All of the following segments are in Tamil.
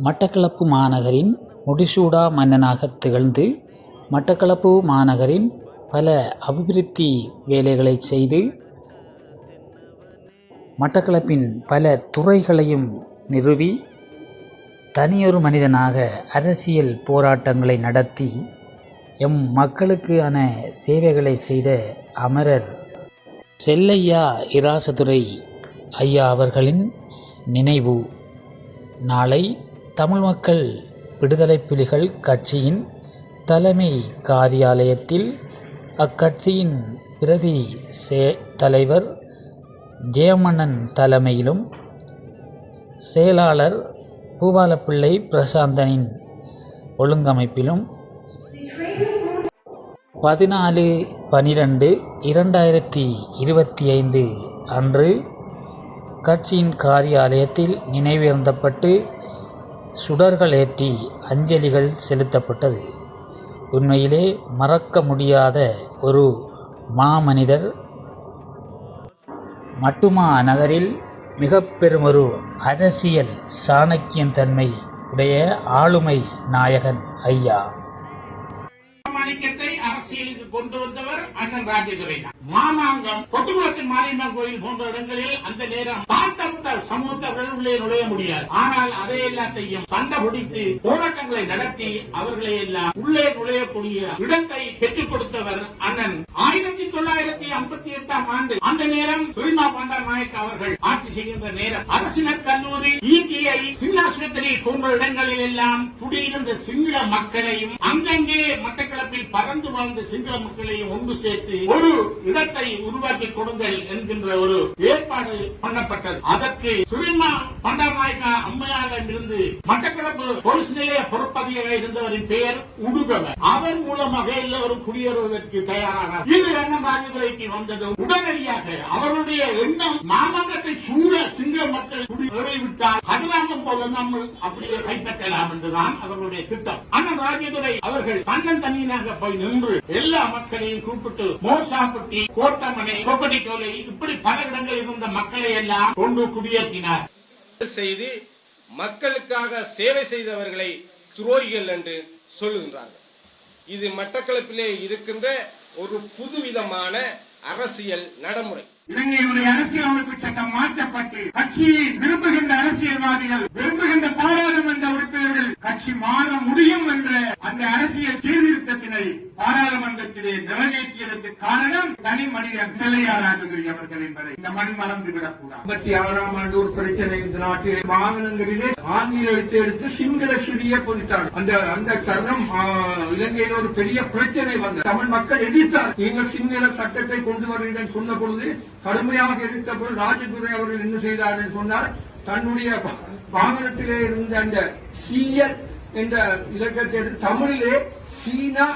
மட்டக்களப்பு மாநகரின் முடிசூடா மன்னனாகத் திகழ்ந்து மட்டக்களப்பு மாநகரின் பல அபிவிருத்தி வேலைகளை செய்து மட்டக்களப்பின் பல துறைகளையும் நிறுவி தனியொரு மனிதனாக அரசியல் போராட்டங்களை நடத்தி எம் மக்களுக்கான சேவைகளை செய்த அமரர் செல்லையா இராசதுரை ஐயா அவர்களின் நினைவு நாளை தமிழ் மக்கள் விடுதலை புலிகள் கட்சியின் தலைமை காரியாலயத்தில் அக்கட்சியின் பிரதி தலைவர் ஜெயமன்னன் தலைமையிலும் செயலாளர் பூபாலப்பிள்ளை பிரசாந்தனின் ஒழுங்கமைப்பிலும் 14/12/2025 அன்று கட்சியின் காரியாலயத்தில் நினைவேந்தப்பட்டு சுடர்கள் ஏற்றி அஞ்சலிகள் செலுத்தப்பட்டது. உண்மையிலே மறக்க முடியாத ஒரு மாமனிதர். மட்டுமா நகரில் மிக பெருமொரு அரசியல் சாணக்கியன் தன்மை உடைய ஆளுமை நாயகன் ஐயா. அரசியலுக்கு கொண்டு வந்தவர் அண்ணன் ராஜதுரை. மாமாங்கம், கொட்டுக்குளத்தின் மாரியம்மன் கோயில் போன்ற இடங்களில் அந்த நேரம் தாழ்த்தப்பட்ட சமூகத்தவர்கள் உள்ளே நுழைய முடியாது. ஆனால் அதை எல்லாத்தையும் சண்டை பிடித்து போராட்டங்களை நடத்தி அவர்களை எல்லாம் உள்ளே நுழையக்கூடிய இடத்தை பெற்றுக் கொடுத்தவர் அண்ணன். 1958ஆம் ஆண்டு அந்த நேரம் சுரிமா பண்டார் நாயக் அவர்கள் ஆட்சி செய்கின்ற நேரம் அரசினர் கல்லூரி, இடிஐ, சின்னாஸ்பத்திரி போன்ற இடங்களில் எல்லாம் குடியிருந்த சிங்கள மக்களையும் அங்கங்கே மட்டக்களப்பில் பறந்து வாழ்ந்த சிங்கள மக்களையும் ஒன்று சேர்த்து ஒரு இடத்தை உருவாக்கி கொடுங்கள் என்கின்ற ஒரு ஏற்பாடு பண்ணப்பட்டது. அதற்கு சுரிமா பண்டார் நாயக்கா அம்மையாரிடமிருந்து மட்டக்களப்பு போலீஸ் நிலைய பொறுப்பதிகாரியாக இருந்தவரின் பெயர் உடுகவர். அவர் மூலமாக எல்லோரும் குடியேறுவதற்கு தயாரானார். இது அண்ணன் ராஜதுரைக்கு வந்தது. உடனடியாக அவருடைய எண்ணம் மாமங்கத்தை சூழ சிங்கள மக்கள் குடியேறிவிட்டால் கதிராமம் போல நம்ம அப்படியே கைப்பற்றலாம் என்றுதான் அவர்களுடைய திட்டம். அண்ணன் ராஜதுரை அவர்கள் தன்னன் தனியாக போய் நின்று எல்லா மக்களையும் கூப்பிட்டு மோசாப்பட்டி, கோட்டமனை, கொப்படிச்சோலை இப்படி பல இடங்களில் இருந்த மக்களை எல்லாம் கொண்டு குடியேற்றினார். செய்து மக்களுக்காக சேவை செய்தவர்களை துரோகிகள் என்று சொல்லுகின்றார்கள். இது மட்டக்களப்பிலே இருக்கின்ற ஒரு புதுவிதமான அரசியல் நடைமுறை. இலங்கையினுடைய அரசியலமைப்பு சட்டம் மாற்றப்பட்டு கட்சியை விரும்புகின்ற அரசியல்வாதிகள், விரும்புகின்ற பாராளுமன்ற உறுப்பினர்கள் கட்சி மாற முடியும் என்ற அந்த அரசியல் சீர்திருத்தத்தினை பாராளுமன்றத்திலே நிறைவேற்றியதற்கு காரணம் தனி மனிதன் செல்லையா ராஜதுரை அவர்கள் என்பதை இந்த மண் மறந்துவிடக்கூடாது. 56ஆம் ஆண்டு ஒரு பிரச்சனை இந்த நாட்டிலே வாகனங்களிலே ஆங்கில எழுத்து எடுத்து சிங்கள சிறிய போட்டார். அந்த தருணம் இலங்கையில் ஒரு பெரிய பிரச்சனை வந்தது. தமிழ் மக்கள் எதிர்த்தார். நீங்கள் சிங்கள சட்டத்தை கொண்டு வருகிறேன் சொன்ன பொழுது கடுமையாக எதிர்த்த பொழுது ராஜதுரை அவர்கள் என்ன செய்தார் என்று சொன்னார், தன்னுடைய வாகனத்திலே இருந்த அந்த சிஎல் என்ற இலக்கத்தை எடுத்து தமிழிலே சீனா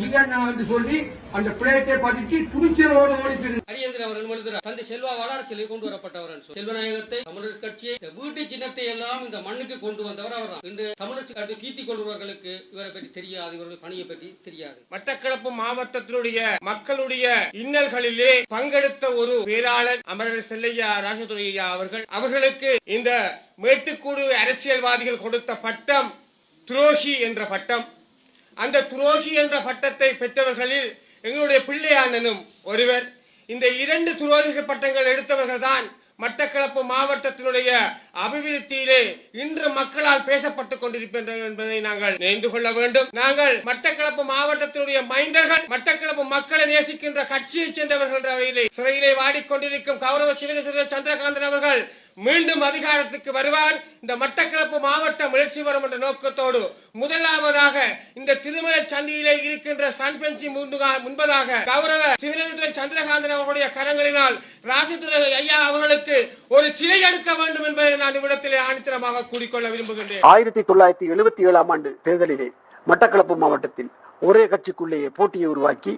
இகன்னா என்று சொல்லி அந்த பிளேட்டை பதிச்சு துணிச்சலோடு ஓடித்தது. அரியந்திரன் அவர்கள் எழுதுகிறார், தந்தை செல்வா வளாரசியில் கொண்டு வரப்பட்டவர். செல்வநாயகத்தை, தமிழர் கட்சியை, வீட்டு சின்னத்தை எல்லாம் இந்த மண்ணுக்கு கொண்டு வந்தவர் அவர் தான். இன்று தமிழர் கட்சி கீர்த்திக் கொள்பவர்களுக்கு இவரை பற்றி தெரியாது, இவருடைய பணியை பற்றி தெரியாது. மட்டக்களப்பு மாவட்டத்தினுடைய மக்களுடைய இன்னல்களிலே பங்கெடுத்த ஒரு பேராளர் அமரர் செல்லையா ராஜதுரை அவர்களுக்கு இந்த மேட்டுக்கூடு அரசியல்வாதிகள் கொடுத்த பட்டம் துரோகி என்ற பட்டம். அந்த துரோகி என்ற பட்டத்தை பெற்றவர்களில் எங்களுடைய பிள்ளையானனும் ஒருவர். இந்த 2 துரோக பட்டங்கள் எடுத்தவர்கள் தான் மட்டக்களப்பு மாவட்டத்தினுடைய அபிவிருத்தியிலே இன்று மக்களால் பேசப்பட்டுக் கொண்டிருக்கின்றனர் என்பதை நாங்கள் நினைந்து கொள்ள வேண்டும். நாங்கள் மட்டக்களப்பு மாவட்டத்தினுடைய மைந்தர்கள், மட்டக்களப்பு மக்களை நேசிக்கின்ற கட்சியை சேர்ந்தவர்கள் என்ற வகையிலே சிறையிலே வாடிக்கொண்டிருக்கும் கௌரவ சிவனேஸ்வர சந்திரகாந்தன் அவர்கள் மீண்டும் அதிகாரத்துக்கு வருவார். இந்த மட்டக்களப்பு மாவட்டம் எழுச்சி வரும் என்ற நோக்கத்தோடு முதலாவதாக இந்த திருமலை சந்தியிலே இருக்கின்ற சன்பென்சி முன்பதாக கௌரவ சிவனேஸ்வர சந்திரகாந்தன் அவர்களுடைய கரங்களினால் ராஜதுரை ஐயா அவர்களுக்கு ஒரு சிலை எடுக்க வேண்டும் என்பதை நான் இவ்விடத்திலே ஆணித்தரமாக கூறிக்கொள்ள விரும்புகின்றேன். 1977ஆம் ஆண்டு தேர்தலிலே மட்டக்களப்பு மாவட்டத்தில் ஒரே கட்சிக்குள்ளேயே போட்டியை உருவாக்கி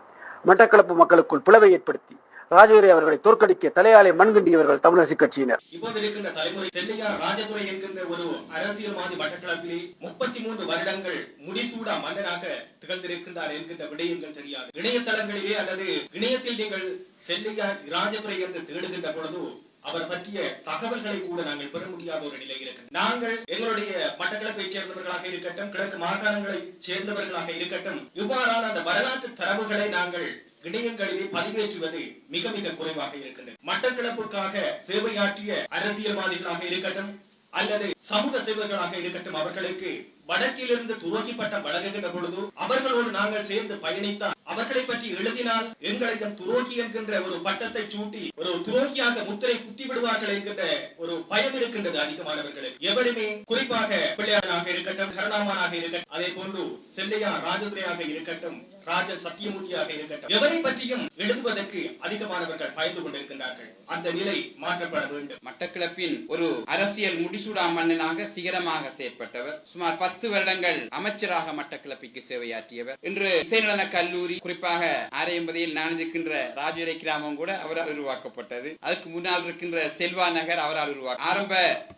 மட்டக்களப்பு மக்களுக்குள் பிளவை ஏற்படுத்தி ராஜதுரை அவர்களை தோற்கடிக்க தலையாலை மண்கிண்டியவர்கள் தமிழரசு கட்சியினர். இப்போது இருக்கின்ற தலைமுறை செல்லையா ராஜதுரை என்கின்ற ஒரு அரசியல்வாதி மட்டக்களப்பிலே 33 வருடங்கள் முடிசூடா மன்னனாக திகழ்ந்திருக்கின்றார் என்கின்ற விடயங்கள் தெரியாது. இணையதளங்களிலே அல்லது இணையத்தில் நீங்கள் செல்லையா ராஜதுரை என்று தேடுகின்ற பொழுது அவர் பற்றிய தகவல்களை கூட நாங்கள் பெற முடியாத ஒரு நிலை இருக்கிறது. நாங்கள் எங்களுடைய மட்டக்களப்பை சேர்ந்தவர்களாக இருக்கட்டும், கிழக்கு மாகாணங்களை சேர்ந்தவர்களாக இருக்கட்டும், இவ்வாறான அந்த வரலாற்று தரவுகளை நாங்கள் இணையங்களிலே பதிவேற்றுவது மிக மிக குறைவாக இருக்கின்றது. மட்டக்களப்புக்காக சேவையாற்றிய அரசியல்வாதிகளாக இருக்கட்டும் அல்லது சமூக சேவகர்களாக இருக்கட்டும், அவர்களுக்கு வடக்கிலிருந்து துரோகி பட்டம் வழங்குகின்ற பொழுது அவர்களோடு நாங்கள் சேர்ந்து பயணித்தால், அவர்களை பற்றி எழுதினால் எங்களிடம் துரோகி என்கின்ற ஒரு பட்டத்தை சூட்டி ஒரு துரோகியாக முத்திரை குத்தி விடுவார்கள் என்கின்ற ஒரு பயம் இருக்கின்றது அதிகமானவர்களுக்கு. எவருமே, குறிப்பாக பிள்ளையாராக இருக்கட்டும், கருணாமானாக இருக்கட்டும், அதே போன்று செல்லையா ராஜதுரையாக இருக்கட்டும், ராஜன் சத்தியமூர்த்தியாக இருக்கட்டும், எவரை பற்றியும் எழுதுவதற்கு அதிகமானவர்கள் பயந்து கொண்டிருக்கின்றார்கள். அந்த நிலை மாற்றப்பட வேண்டும். மட்டக்களப்பின் ஒரு அரசியல் முடிசூடா மன்னனாக சிகரமாக செயற்பட்டவர். சுமார் 10 வருடங்கள் அமைச்சராக மட்டக்களப்பிற்கு சேவையாற்றியவர். இன்று இசைநடன கல்லூரி, குறிப்பாக ஆரையம்பதியில் நான் இருக்கின்ற ராஜுரை கிராமம் கூட அவரால் உருவாக்கப்பட்டது. அதுக்கு முன்னால் இருக்கின்ற செல்வா நகர் அவரால் ஆரம்ப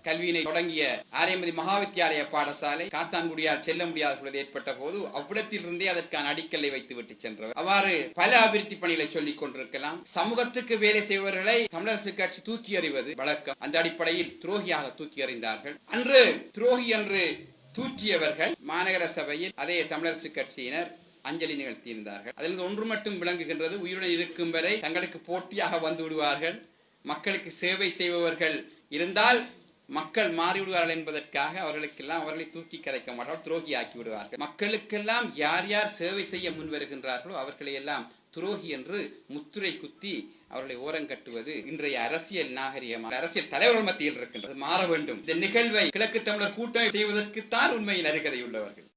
கல்வியினை தொடங்கிய ஆரையம்பதி மகாவித்தியாலய பாடசாலை காத்தான்குடியால் செல்ல முடியாத சூழல் ஏற்பட்ட போது அவ்விடத்தில் இருந்தே அதற்கான அடிக்கல்லை வைத்து விட்டு சென்றவர். அவ்வாறு பல அபிவிருத்தி பணிகளை சொல்லிக் கொண்டிருக்கலாம். சமூகத்துக்கு வேலை செய்வர்களை தமிழரசு கட்சி தூக்கி எறிவது வழக்கம். அந்த அடிப்படையில் துரோகியாக தூக்கி எறிந்தார்கள். அன்று துரோகி என்று தூற்றியவர்கள் மாநகர சபையில் அதே தமிழரசு கட்சியினர் அஞ்சலி நிகழ்த்தியிருந்தார்கள். அதில் ஒன்று மட்டும் விளங்குகின்றது, உயிருடன் இருக்கும் வரை தங்களுக்கு போட்டியாக வந்து விடுவார்கள். மக்களுக்கு சேவை செய்பவர்கள் இருந்தால் மக்கள் மாறிவிடுவார்கள் என்பதற்காக அவர்களை தூக்கி கதைக்க மாட்டார்கள், துரோகி ஆக்கி விடுவார்கள். மக்களுக்கெல்லாம் யார் யார் சேவை செய்ய முன் வருகின்றார்களோ அவர்களை எல்லாம் துரோகி என்று முத்திரை குத்தி அவர்களை ஓரங்கட்டுவது இன்றைய அரசியல் நாகரிகமாக அரசியல் தலைவர்கள் மத்தியில் இருக்கின்றது. மாற வேண்டும். இந்த நிகழ்வை கிழக்கு தமிழர் கூட்டணி செய்வதற்குத்தான் உண்மையில் அருகதை உள்ளவர்கள்.